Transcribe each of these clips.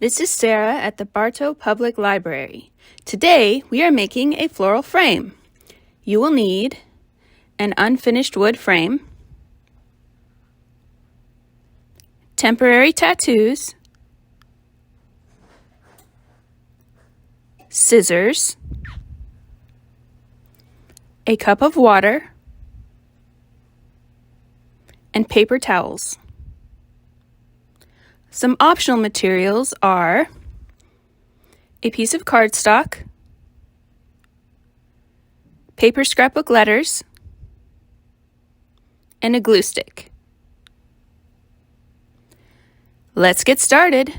This is Sarah at the Bartow Public Library. Today we are making a floral frame. You will need an unfinished wood frame, temporary tattoos, scissors, a cup of water, and paper towels. Some optional materials are a piece of cardstock, paper scrapbook letters, and a glue stick. Let's get started.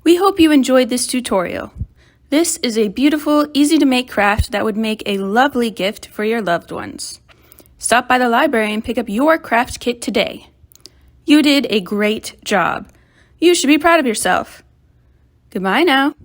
We hope you enjoyed this tutorial. This is a beautiful, easy-to-make craft that would make a lovely gift for your loved ones. Stop by the library and pick up your craft kit today. You did a great job. You should be proud of yourself. Goodbye now.